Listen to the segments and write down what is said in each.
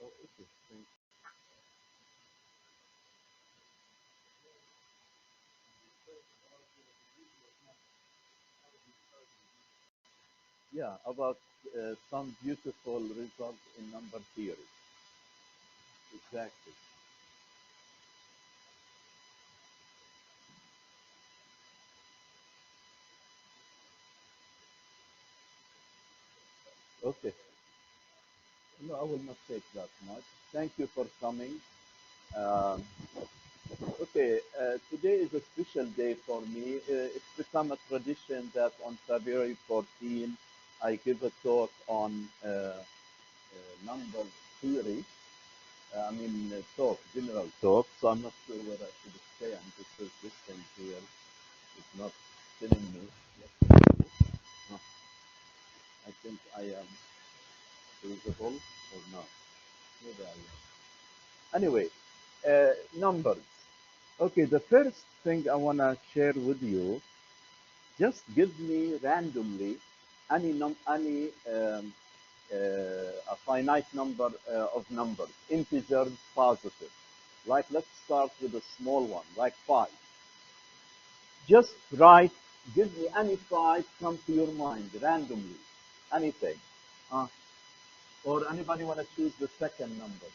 Oh, okay. Thank Yeah, about some beautiful result in number theory. Exactly. Okay. No, I will not take that much. Thank you for coming. Um, okay, today is a special day for me. It's become a tradition that on February 14, I give a talk on number theory. Talk, general talk. So I'm not sure whether I should stay and because this thing here is not telling me. No, I think I am visible or not. Maybe I am. Anyway, numbers. Okay, the first thing I want to share with you, just give me randomly any a finite number of numbers, integers, positive. Like let's start with a small one, like 5. Just write, give me any 5 come to your mind randomly, anything. Uh, or anybody want to choose the second number?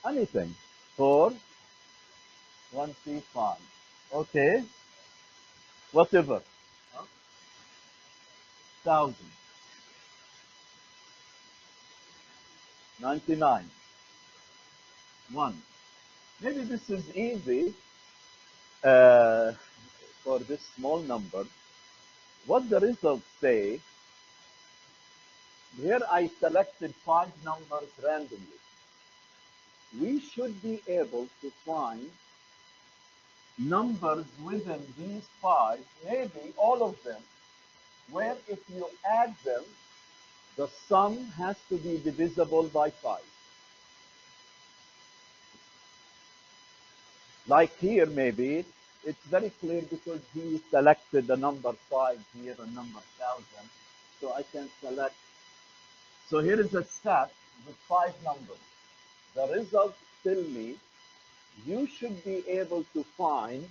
Anything. 4, 1, 3, 5. Okay, whatever. Huh? 1000, 99, 1. Maybe this is easy uh, for this small number. What the results say, here I selected 5 numbers randomly. We should be able to find numbers within these 5, maybe all of them, where if you add them, the sum has to be divisible by 5. Like here, maybe it's very clear because he selected the number 5 here and number 1000. So I can select. So here is a set with 5 numbers. The results tell me you should be able to find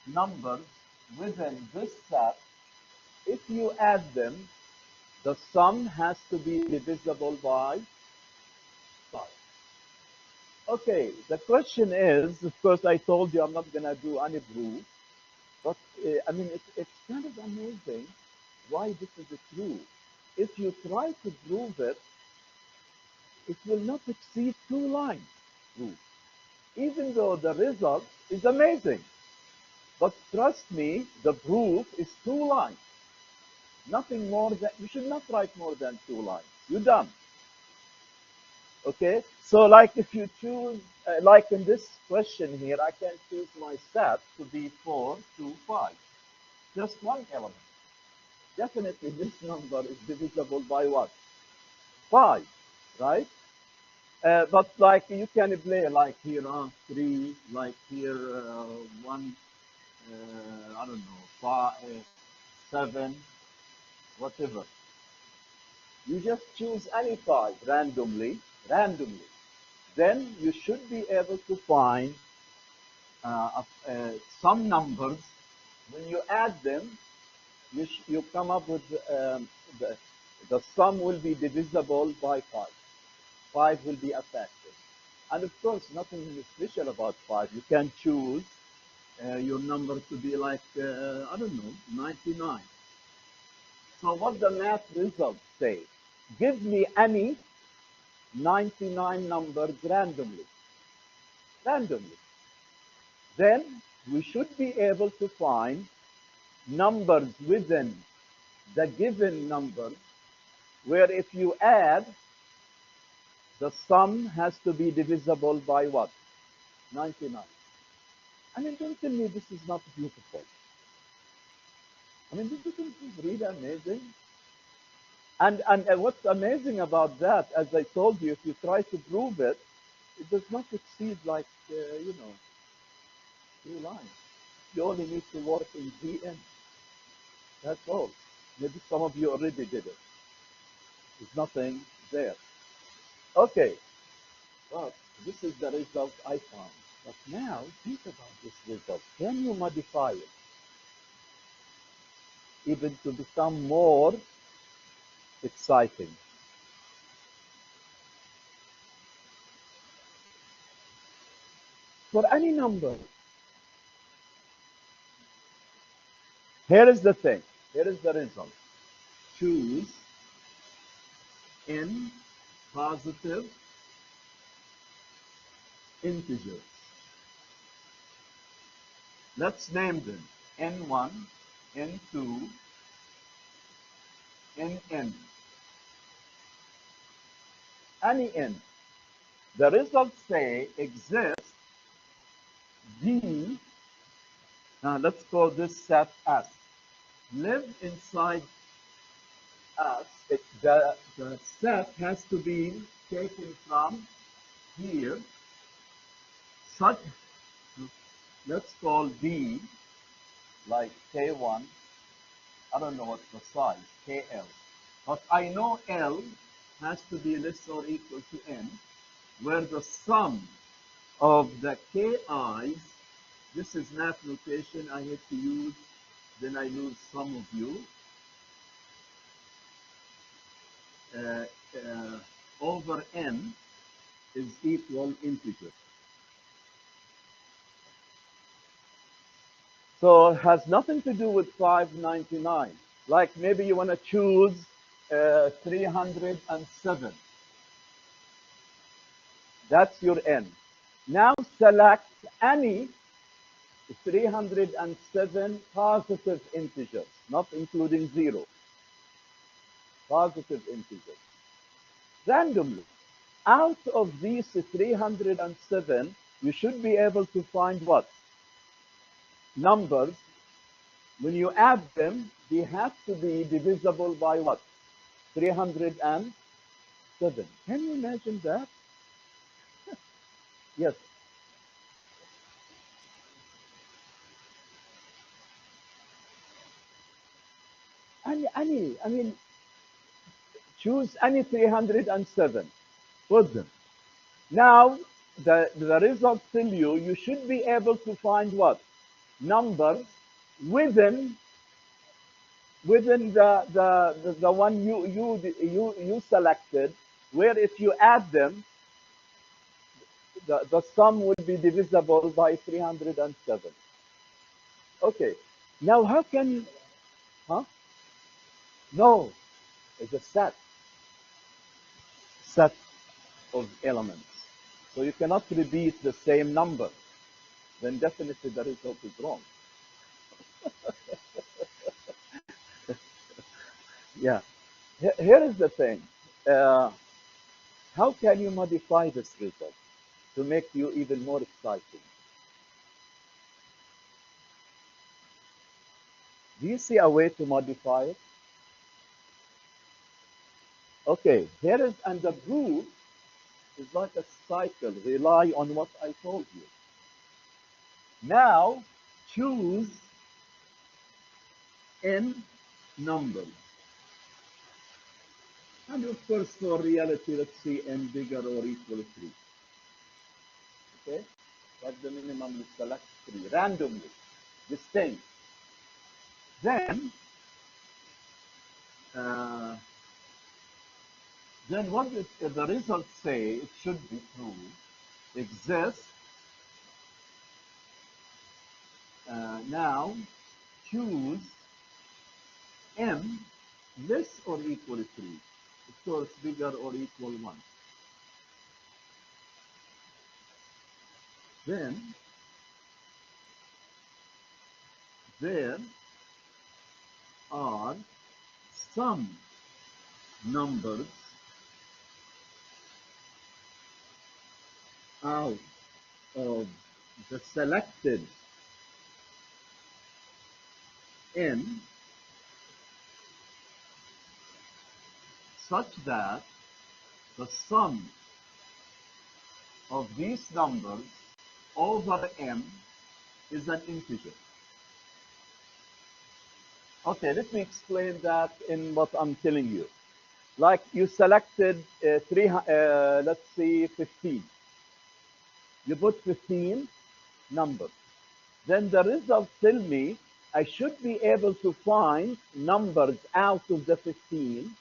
numbers within this set. If you add them, the sum has to be divisible by 5. Okay, the question is, of course, I told you I'm not going to do any proof, but it's kind of amazing why this is true. If you try to prove it, it will not exceed 2 lines proof, even though the result is amazing. But trust me, the proof is 2 lines. Nothing more than, you should not write more than 2 lines. You're done. Okay? So like if you choose, like in this question here, I can choose my set to be 4, 2, 5. Just one element. Definitely this number is divisible by what? 5, right? But like you can play like here 3, like here 1, I don't know, 5, 7, whatever. You just choose any 5 randomly. Then you should be able to find some numbers. When you add them, you come up with the, the sum will be divisible by 5. 5 will be a factor. And of course, nothing is special about 5. You can choose your number to be like, I don't know, 99. So what the math results say, give me any 99 numbers randomly. Then we should be able to find numbers within the given number where if you add, the sum has to be divisible by what? 99. I mean, don't tell me this is not beautiful. I mean, this is really amazing. And what's amazing about that, as I told you, if you try to prove it, it does not exceed like, 3 lines. You only need to work in VN. That's all. Maybe some of you already did it. It's nothing there. Okay, well, this is the result I found. But now, think about this result. Can you modify it even to become more exciting? For any number, here is the thing. Here is the result. Choose n positive integers. Let's name them n1, n2, nn. Any n. The results say exist d, let's call this set S. Live inside S. The set has to be taken from here, such, let's call D like K1, I don't know what's the size, KL. But I know L has to be less or equal to N, where the sum of the KI's, this is math notation I have to use, then I lose some of you, uh, uh, over N is equal integer. So it has nothing to do with 599. Like maybe you want to choose 307. That's your n. Now select any 307 positive integers, not including zero. Positive integers. Randomly. Out of these 307, you should be able to find what? Numbers. When you add them, they have to be divisible by what? 307. Can you imagine that? Yes. I mean, choose any 307. Put them. Now, the results tell you, you should be able to find what? Numbers within the one you selected, where if you add them, the sum would be divisible by 307. Okay. Now, how can you, huh? No, it's a set of elements. So you cannot repeat the same number. Then definitely the result is wrong. Yeah. Here is the thing. Uh, how can you modify this result to make you even more exciting? Do you see a way to modify it? Okay, here is, and the proof is like a cycle. Rely on what I told you. Now, choose n numbers. And of course, for reality, let's see n bigger or equal to 3. Okay? That's the minimum you select 3 randomly, distinct. Then, uh, then what the results say, it should be true, exists. Now, choose m less or equal to 3. Of course, bigger or equal 1. Then, there are some numbers out of the selected n such that the sum of these numbers over m is an integer. Okay, let me explain that in what I'm telling you. Like you selected let's see, 15. You put 15 numbers. Then the results tell me I should be able to find numbers out of the 15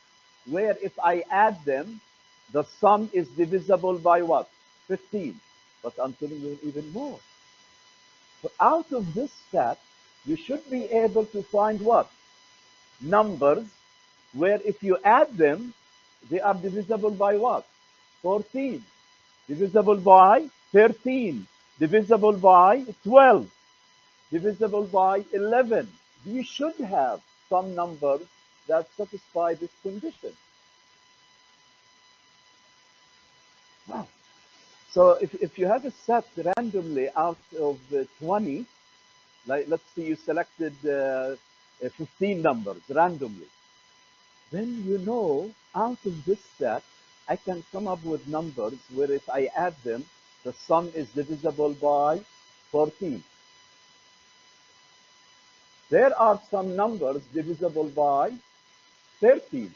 where if I add them, the sum is divisible by what? 15. But I'm telling you even more. So out of this set, you should be able to find what? Numbers where if you add them, they are divisible by what? 14. Divisible by 13. Divisible by 12. Divisible by 11. You should have some numbers that satisfy this condition. Wow. So if you have a set randomly out of 20, like let's say you selected 15 numbers randomly, then you know out of this set, I can come up with numbers where if I add them, the sum is divisible by 14. There are some numbers divisible by 13,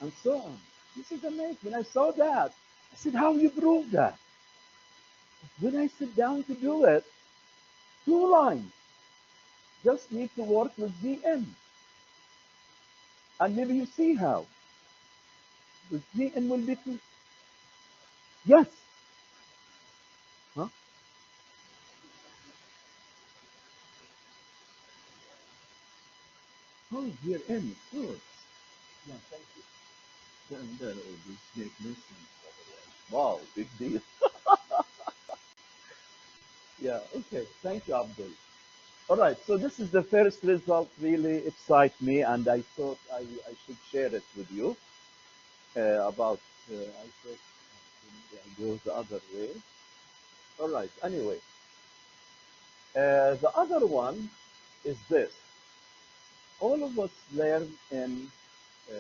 and so on. This is amazing. When I saw that, I said, how you prove that? When I sit down to do it, two lines, just need to work with Gn. And maybe you see how. The Gn will be two. Yes. Huh? Oh, here n. Good. Yeah, thank you. Then that will be make no sense. Wow, big deal. Yeah, okay. Thank you, Abdul. All right, so this is the first result really excite me, and I thought I should share it with you about, I thought I go the other way. All right, anyway, the other one is this. All of us learned in, uh,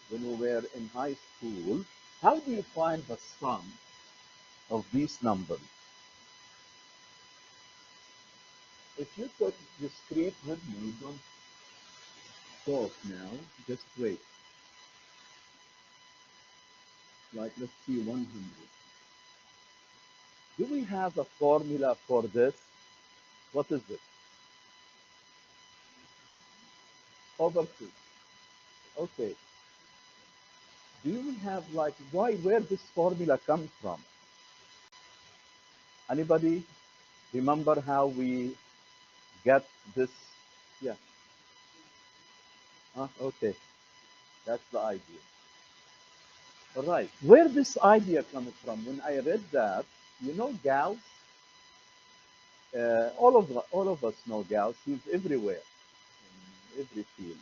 when we were in high school, how do you find the sum of these numbers? If you could discrete with me, don't talk now, just wait. Like, let's see, 100. Do we have a formula for this? What is it? Over 2. Okay. Do we have like, why, where this formula comes from? Anybody remember how we get this? Yeah. Okay. That's the idea. All right. Where this idea comes from? When I read that, you know, Gauss. All of us know Gauss. He's everywhere in every field.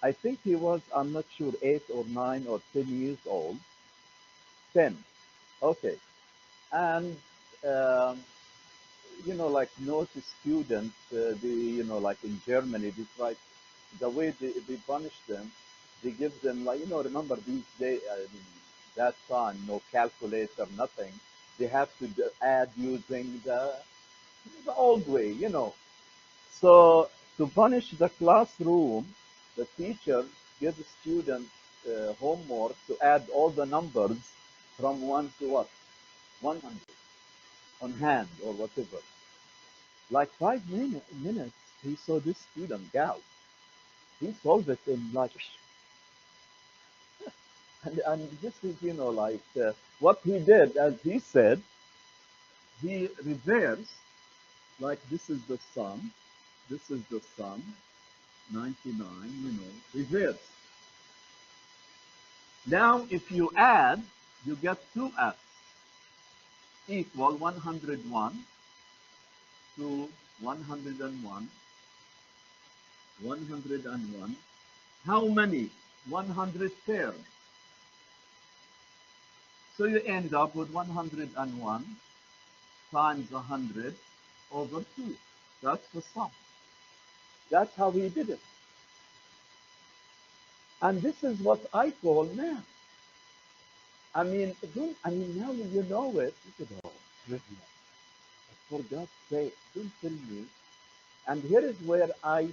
I think he was, I'm not sure, 8 or 9 or 10 years old. 10. Okay. And um, like naughty students, like in Germany, they try, the way they punish them, they give them, like, remember these days, I mean, that time, no calculator, nothing. They have to add using the old way, So to punish the classroom, the teacher gives the student homework to add all the numbers from 1 to what? 100 on hand or whatever. Like 5 minutes, he saw this student, Gal. He solved it in like, and this is, like what he did, as he said, he reversed, like this is the sum, this is the sum, 99, reverse. Now, if you add, you get 2x equal 101 to 101, 101. How many? 100 pairs. So you end up with 101 times 100 over 2. That's the sum. That's how he did it. And this is what I call math. I mean, now you know it. You could, oh, trivia. For God's sake, don't tell me. And here is where I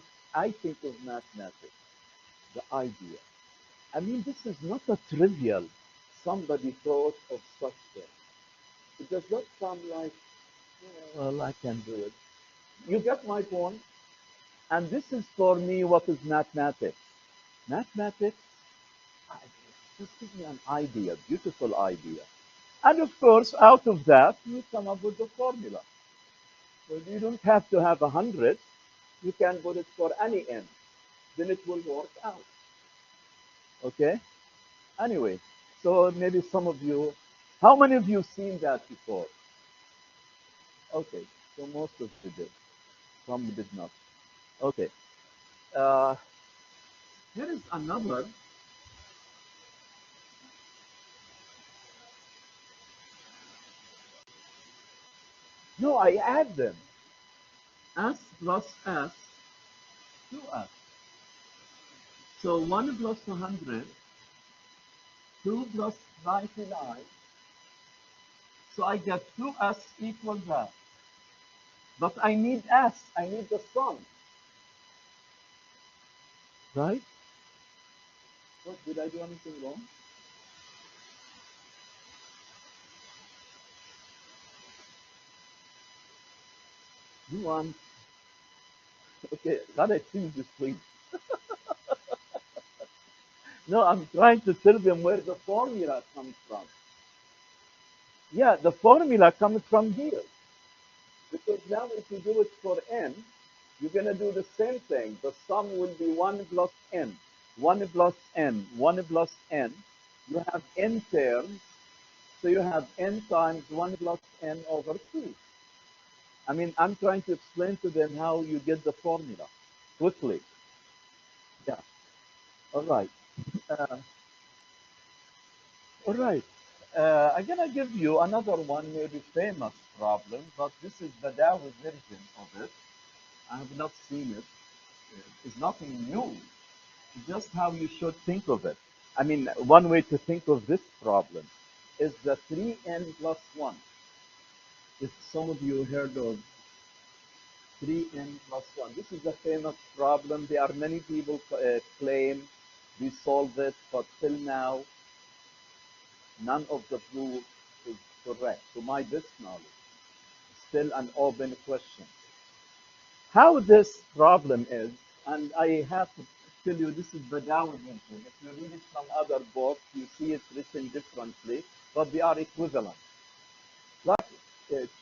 think of mathematics, the idea. I mean, this is not a trivial. Somebody thought of such thing. It does not sound like, "Yeah, well, I can do it." You get my point? And this is for me what is mathematics. Mathematics, just give me an idea, beautiful idea. And of course, out of that, you come up with the formula. So you don't have to have 100. You can put it for any n. Then it will work out. Okay? Anyway, so maybe some of you, how many of you seen that before? Okay, so most of you did. Some did not. Okay. Uh, Here is another. No, I add them. S plus S, 2S. So 1 plus 100, 2 plus 99. So I get 2S equals that. But I need S. I need the sum. Right? What, did I do anything wrong? You want, okay, that I think this please. No, I'm trying to tell them where the formula comes from. Yeah, the formula comes from here. Because now if you do it for n, you're going to do the same thing. The sum will be 1 plus n, 1 plus n, 1 plus n. You have n terms, so you have n times 1 plus n over 2. I mean, I'm trying to explain to them how you get the formula quickly. Yeah, all right. Uh, all right. I'm going to give you another one, maybe famous problem, but this is the Badawi version of it. I have not seen it. It's nothing new. It's just how you should think of it. I mean, one way to think of this problem is the 3n plus 1. If some of you heard of 3n plus 1, this is a famous problem. There are many people claim we solved it, but till now, none of the proof is correct. To my best knowledge, still an open question. How this problem is, and I have to tell you, this is Badawi mention. If you read it from other books, you see it written differently, but they are equivalent. Like,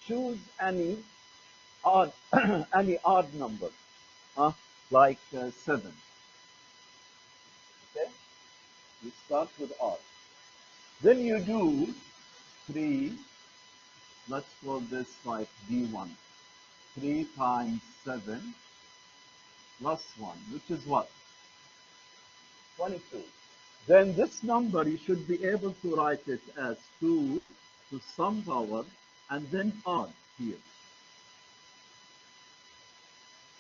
choose any odd, any odd number, huh? Like 7. Okay, you start with odd. Then you do 3. Let's call this like D1. 3 times 7 plus 1, which is what? 22. Then this number, you should be able to write it as 2 to some power and then odd here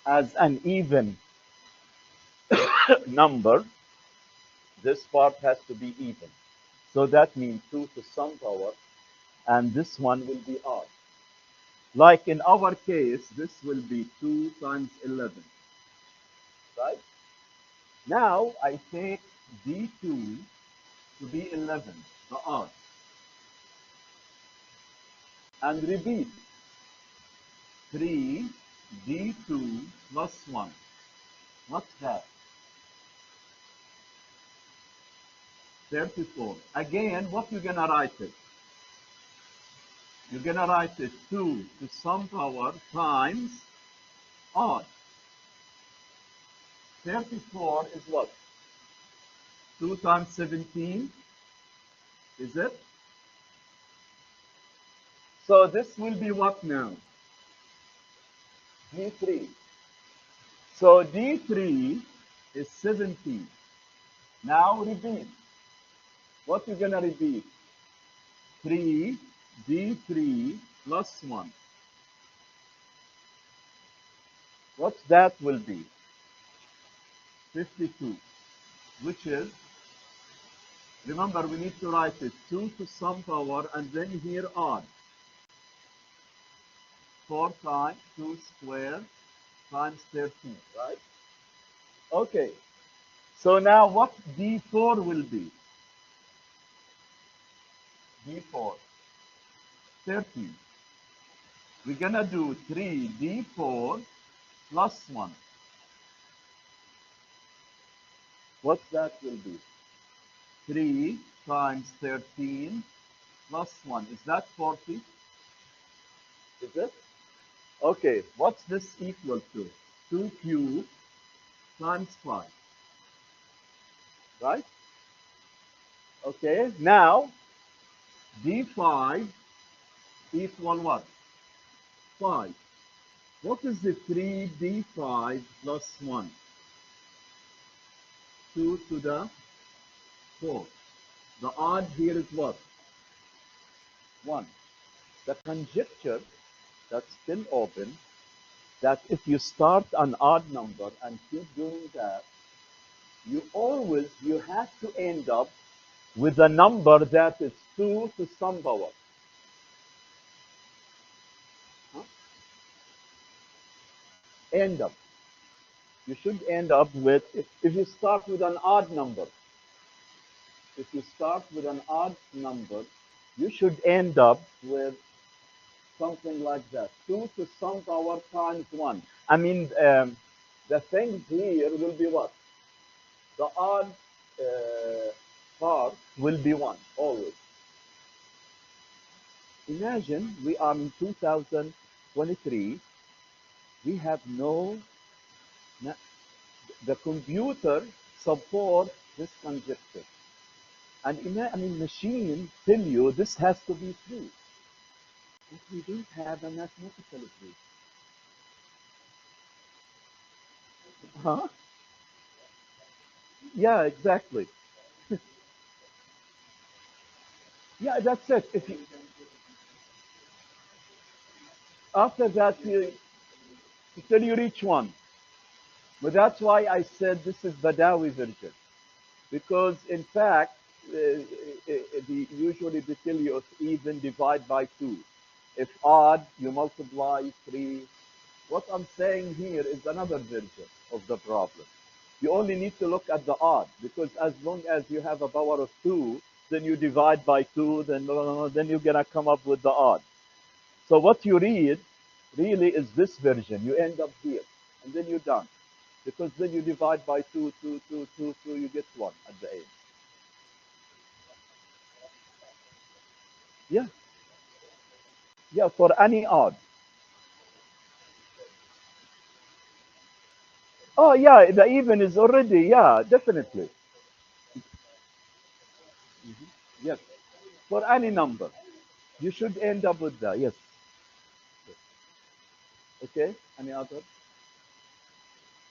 as an even number. This part has to be even. So that means 2 to some power, and this one will be odd. Like in our case, this will be 2 times 11, right? Now I take D2 to be 11, the odd, and repeat 3 D2 plus 1. What's that? 34. Again, what you're gonna write it? You're gonna write it 2 to some power times odd. 34 is what? 2 times 17, is it? So this will be what now? D3. So D3 is 17. Now repeat. What you gonna repeat? 3 D3 plus 1. What's that will be? 52, which is, remember, we need to write it 2 to some power and then here odd. 4 times 2 squared times 13, right? Okay. So now what D4 will be? D4, 13. We're gonna do 3D4 plus 1. What's that will be? 3 times 13 plus 1. Is that 40? Is it? Okay, what's this equal to? 2 cubed times 5, right? Okay, now D5 equal what? 5. What is the 3D5 plus 1? 2 to the 4. The odd here is what? 1. The conjecture that's still open, that if you start an odd number and keep doing that, you have to end up with a number that is 2 to some power. Huh? End up. You should end up with, if you start with an odd number, if you start with an odd number, you should end up with something like that. 2 to some power times 1. I mean, the thing here will be what? The odd part will be 1, always. Imagine we are in 2023, we have the computer support this conjecture. And I mean, machine tell you this has to be true. But we don't have a mathematical proof. Huh? Yeah, exactly. Yeah, that's it. If you, after that, till you reach 1. But that's why I said this is Badawi version. Because in fact, usually they tell you even divide by 2. If odd, you multiply 3. What I'm saying here is another version of the problem. You only need to look at the odd, because as long as you have a power of 2, then you divide by 2, then you're gonna come up with the odd. So what you read really is this version. You end up here, and then you're done, because then you divide by 2, 2, 2, 2, 2, you get 1 at the end. Yeah, yeah, for any odd. Oh yeah, the even is already, yeah, definitely. Yes, for any number. You should end up with that. Yes. Okay. Any other?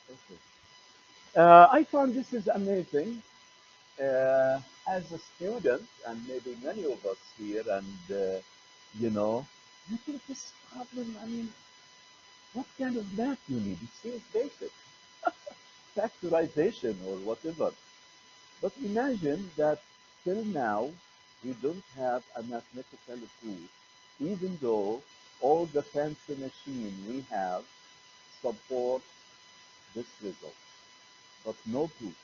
Okay. I found this is amazing. As a student, and maybe many of us here, and you know, I think this problem. I mean, what kind of math you need? It seems basic, factorization or whatever. But imagine that till now we don't have a mathematical proof, even though all the fancy machine we have support this result, but no proof.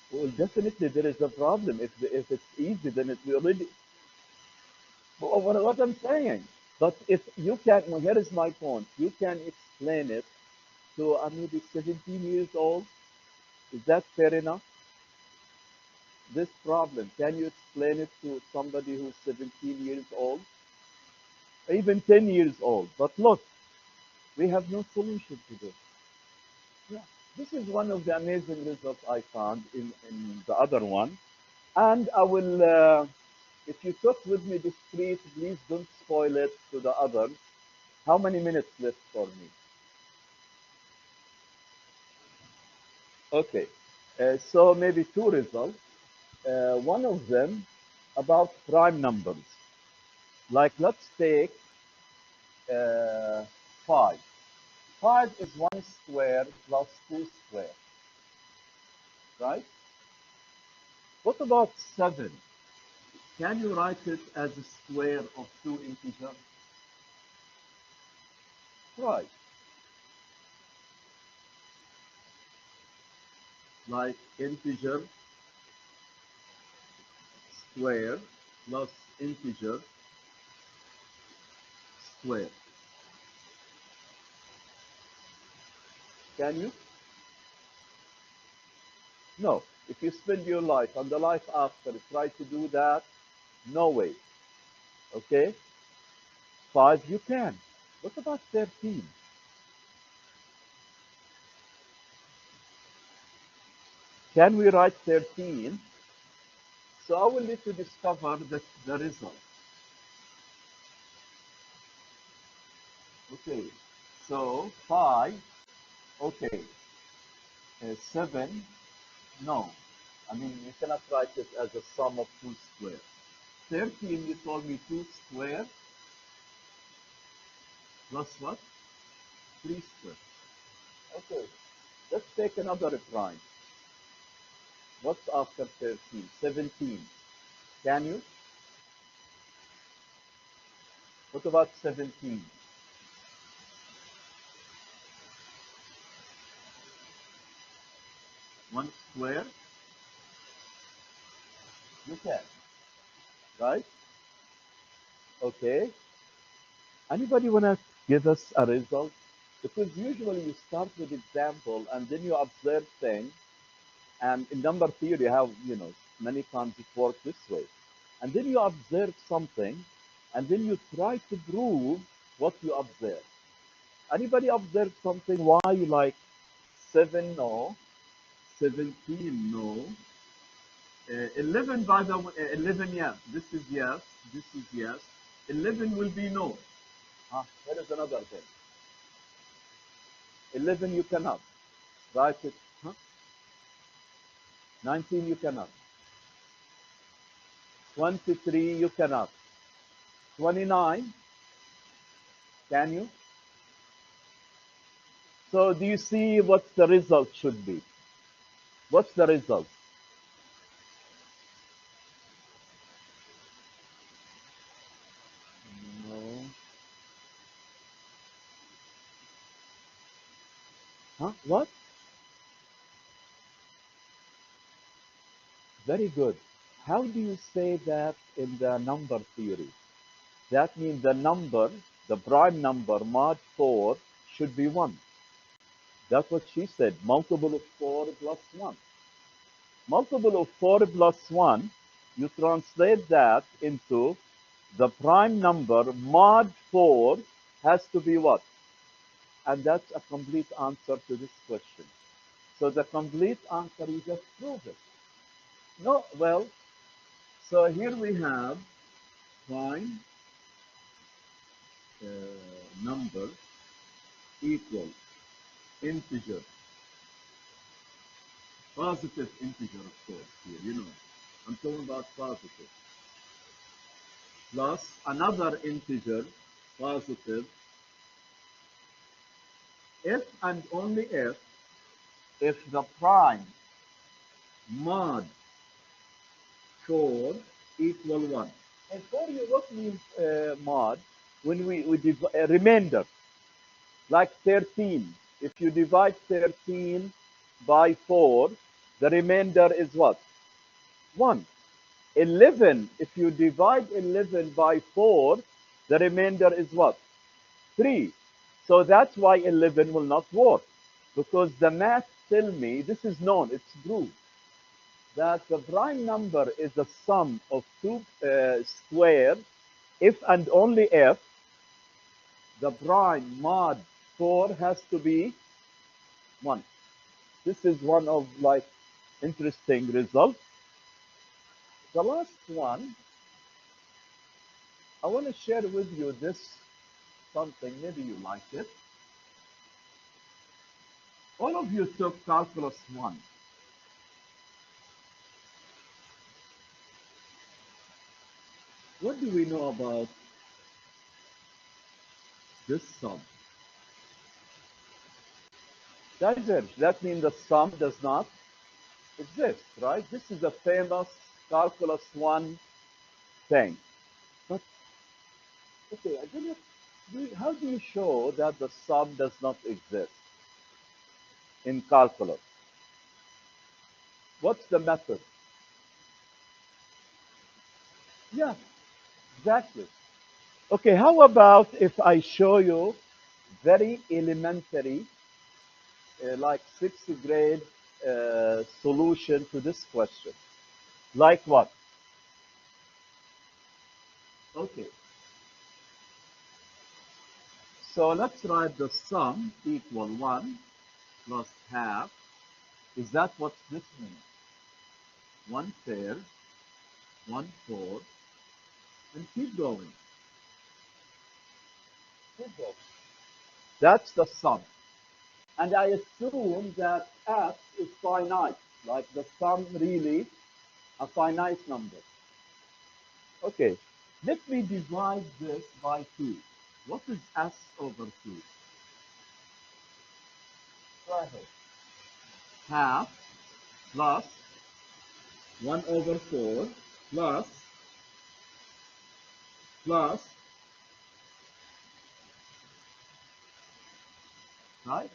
Well, definitely there is a problem. If it's easy, then it's already. What I'm saying. But if you can, well, here is my point. You can explain it to a maybe 17 years old. Is that fair enough? This problem, can you explain it to somebody who's 17 years old, even 10 years old? But look, we have no solution to this. Yeah. This is one of the amazing results I found in the other one. And I will, if you took with me this treat, please don't spoil it to the others. How many minutes left for me? Okay. So maybe two results. One of them about prime numbers. Like let's take uh, 5. 5 is 1 square plus 2 square, right? What about 7? Can you write it as a square of two integers? Right, like integer square plus integer square. Can you? No. If you spend your life and the life after try to do that, no way. Okay? 5 you can. What about 13? Can we write 13? So I will need to discover the result. Okay. So 5, okay. 7, no. I mean, you cannot write it as a sum of two squares. 13, you told me 2 square plus what? 3 square. Okay. Let's take another prime. What's after 13? 17. Can you? What about 17? 1 square? You can, right? Okay. Anybody want to give us a result? Because usually you start with example and then you observe things. And in number theory, you have, many times it works this way. And then you observe something and then you try to prove what you observe. Anybody observe something? Why you like 7? No. 17? No. 11, by the way, 11, yes. This is yes. This is yes. 11 will be no. There is another thing. 11 you cannot. Write it. Huh? 19 you cannot. 23 you cannot. 29, can you? So do you see what the result should be? What's the result? No. Huh? What? Very good. How do you say that in the number theory? That means the prime number mod 4 should be 1. That's what she said. Multiple of 4 plus 1. Multiple of 4 plus 1, you translate that into the prime number mod 4 has to be what? And that's a complete answer to this question. So the complete answer, you just prove it. No, well, so here we have prime uh, number equals integer, positive integer, of course, here, I'm talking about positive, plus another integer, positive, if and only if the prime mod 4 equal 1. And for you, what means mod? When we remainder, like 13. If you divide 13 by 4, the remainder is what? 1. 11, if you divide 11 by 4, the remainder is what? 3. So that's why 11 will not work. Because the math tell me, this is known, it's proved, that the prime number is the sum of two squares if and only if the prime mod 4 has to be 1. This is one of like interesting results. The last one, I want to share with you this something, maybe you like it. All of you took calculus 1. What do we know about this sum? Diverge. That means the sum does not exist, right? This is a famous calculus 1 thing. But okay, I don't know. How do you show that the sum does not exist in calculus? What's the method? Yeah, exactly. Okay, how about if I show you very elementary, like sixth grade solution to this question? Like what? Okay, so let's write the sum equal 1 plus half. Is that what this means? 1 third, 1 fourth, and keep going. Keep going. That's the sum. And I assume that f is finite, like the sum really a finite number. Okay, let me divide this by 2. What is s over 2? Go ahead. Half plus 1 over 4 plus plus, right?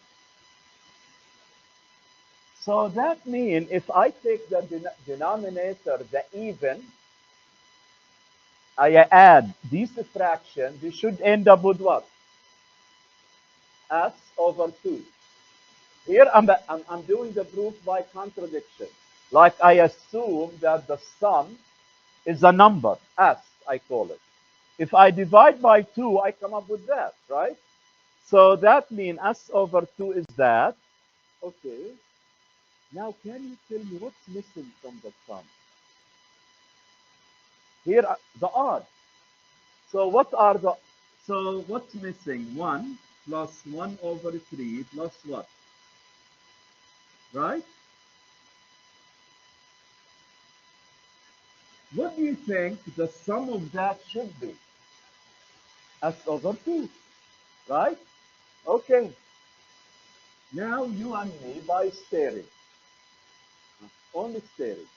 So that means if I take the denominator, the even, I add these fractions, they should end up with what? S over 2. Here I'm doing the proof by contradiction. Like I assume that the sum is a number, S, I call it. If I divide by 2, I come up with that, right? So that means S over 2 is that. Okay. Now, can you tell me what's missing from the sum? Here, the odd. So what are the, so what's missing? 1 plus 1 over 3 plus what? Right? What do you think the sum of that should be? S over 2, right? Okay. Now you and me, by staring, only staring,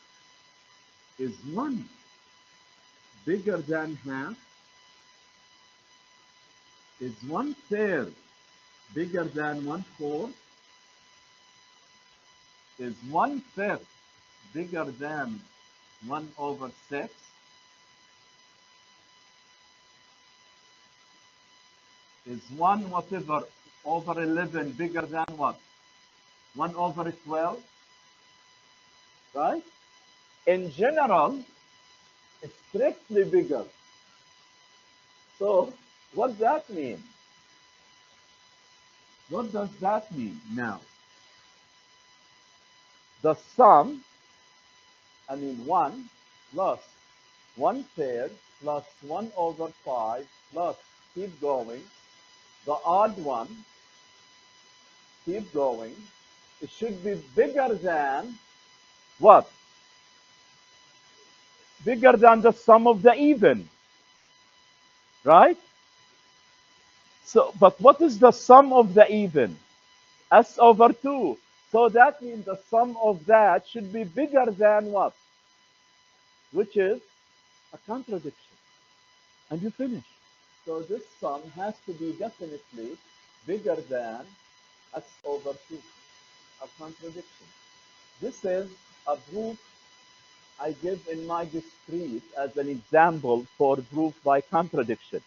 is 1 bigger than half? Is 1 third bigger than 1 fourth? Is 1 fifth bigger than 1 over 6? Is 1 whatever over 11 bigger than what? 1 over 12? Right? In general, it's strictly bigger. So what does that mean? What does that mean now? The sum, I mean 1 plus 1 third plus 1 over 5 plus keep going. The odd one, keep going. It should be bigger than what? Bigger than the sum of the even, right? So, but what is the sum of the even? S over 2. So that means the sum of that should be bigger than what? Which is a contradiction. And you finish. So this sum has to be definitely bigger than S over 2, a contradiction. This is a proof I give in my discrete as an example for proof by contradiction.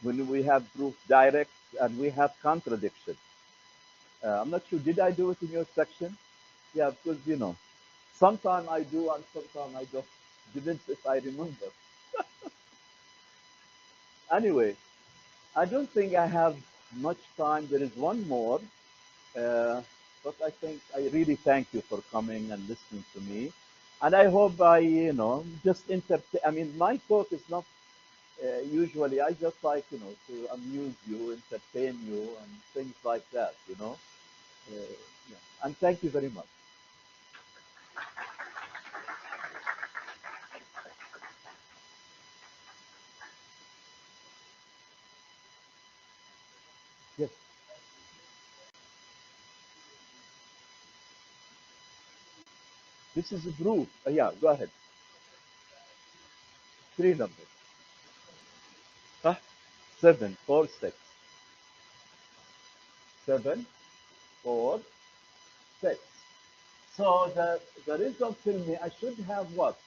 When we have proof direct and we have contradiction. I'm not sure, did I do it in your section? Yeah, because, sometimes I do and sometimes I don't. Depends if I remember. Anyway, I don't think I have much time. There is one more. Uh, but I think I really thank you for coming and listening to me. And I hope I, just entertain. I mean, my talk is not usually, I just like, to amuse you, entertain you, and things like that. Uh, yeah. And thank you very much. Yes, this is a proof. Yeah, go ahead. three numbers. Huh? 7, 4, 6. 7, 4, 6. So the result tell me I should have what?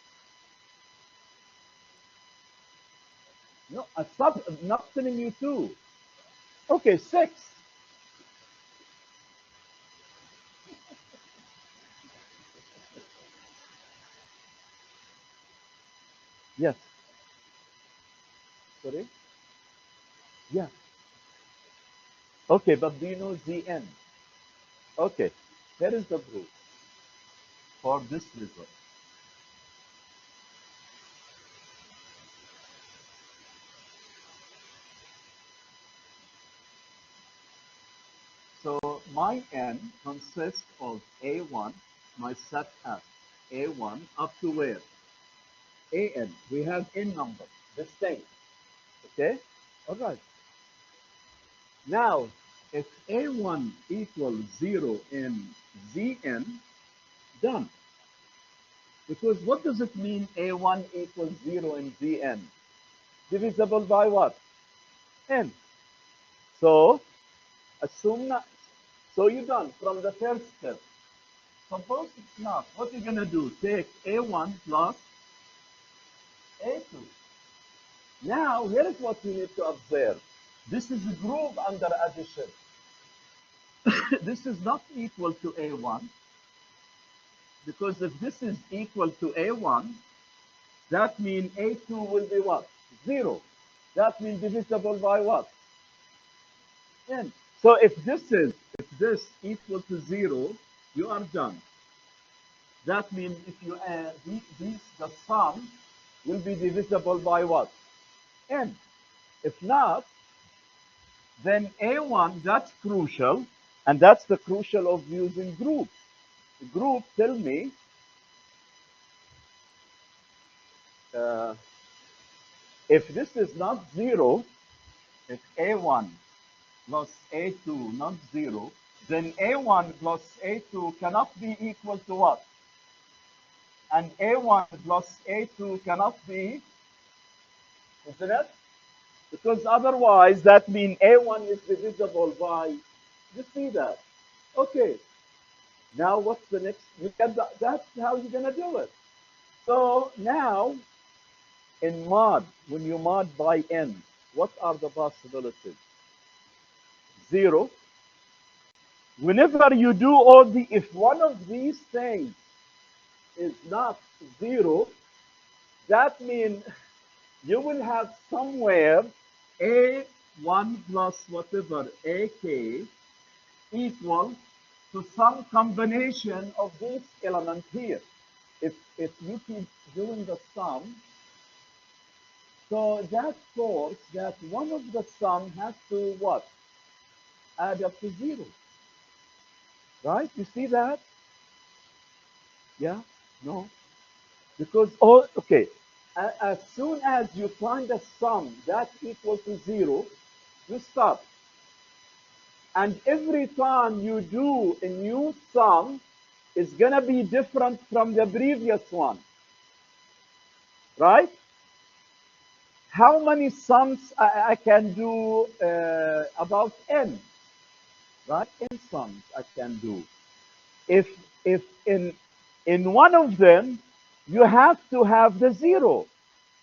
No, a sub not telling you two. Okay, 6. Yes. Sorry? Yeah. Okay, but do you know the end? Okay. Here is the proof for this result. So my n consists of A1, my set S, A1 up to where? AN. We have n number, the same. Okay? All right. Now, if A1 equals 0 in Zn, done. Because what does it mean A1 equals 0 in Zn? Divisible by what? N. So, assume not. So you're done from the first step. Suppose it's not. What are you going to do? Take A1 plus A2. Now, here is what you need to observe. This is a group under addition. This is not equal to A1, because if this is equal to A1, that means A2 will be what? 0. That means divisible by what? N. So if this equal to 0, you are done. That means if you add these, the sum will be divisible by what? N. If not, then A1, that's crucial, and that's the crucial of using group. Group tell me uh, if this is not 0, if A1 plus A2 not 0, then A1 plus A2 cannot be equal to what? And A1 plus A2 cannot be, isn't it? Because otherwise that means A1 is divisible by, you see that? Okay, now what's the next? You get that's how you're going to do it. So now in mod, when you mod by n, what are the possibilities? 0. Whenever you do all the, if one of these things is not 0, that means you will have somewhere A1 plus whatever AK equal to some combination of this element here. If you keep doing the sum, so that force that one of the sum has to what? Add up to 0. Right? You see that? Yeah? No? Because, oh, okay. As soon as you find a sum that's equal to 0, you stop. And every time you do a new sum, it's going to be different from the previous one. Right? How many sums I can do about n? Right? N sums I can do. If in one of them you have to have the 0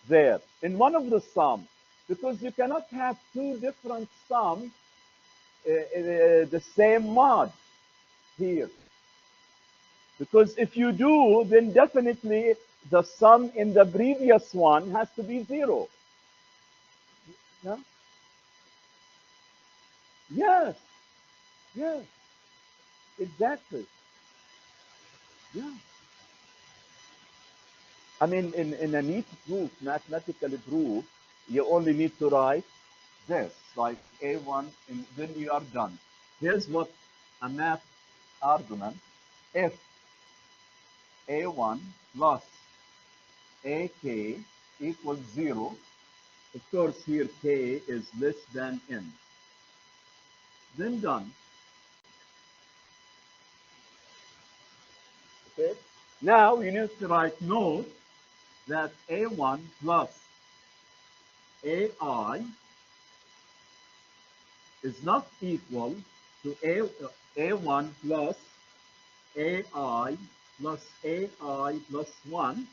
there in one of the sum, because you cannot have two different sums the same mod here, because if you do, then definitely the sum in the previous one has to be 0. Yeah? Yes, yes, exactly. Yeah. I mean, in a neat proof, mathematical proof, you only need to write this, like A1, and then you are done. Here's what a math argument. If A1 plus AK equals 0, of course here K is less than N. Then done. Okay. Now you need to write note that A1 plus AI is not equal to A1 plus AI plus AI plus 1.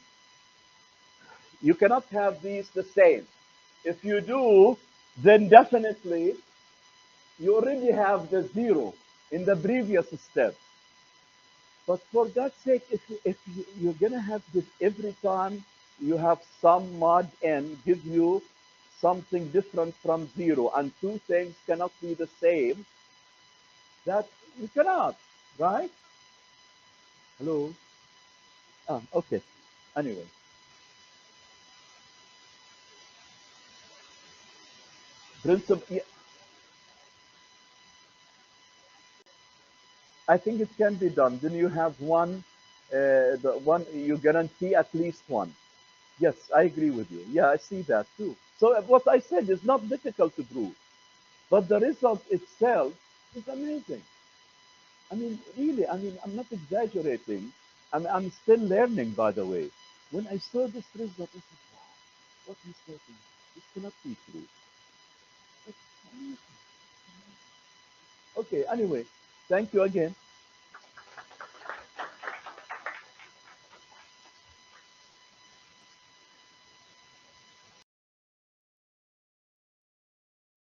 You cannot have these the same. If you do, then definitely you already have the zero in the previous step. But for God's sake, you're going to have this every time you have some mod n give you something different from zero, and two things cannot be the same, that you cannot, right? Hello? Ah, okay. Anyway, principle, yeah, I think it can be done. Then you have one, the one you guarantee at least one. Yes, I agree with you. Yeah, I see that too. So what I said is not difficult to prove, but the result itself is amazing. I mean, really, I mean, I'm not exaggerating. I'm still learning, by the way. When I saw this result, I said, wow, what he's talking, this cannot be true. It's amazing. Okay, anyway, thank you again.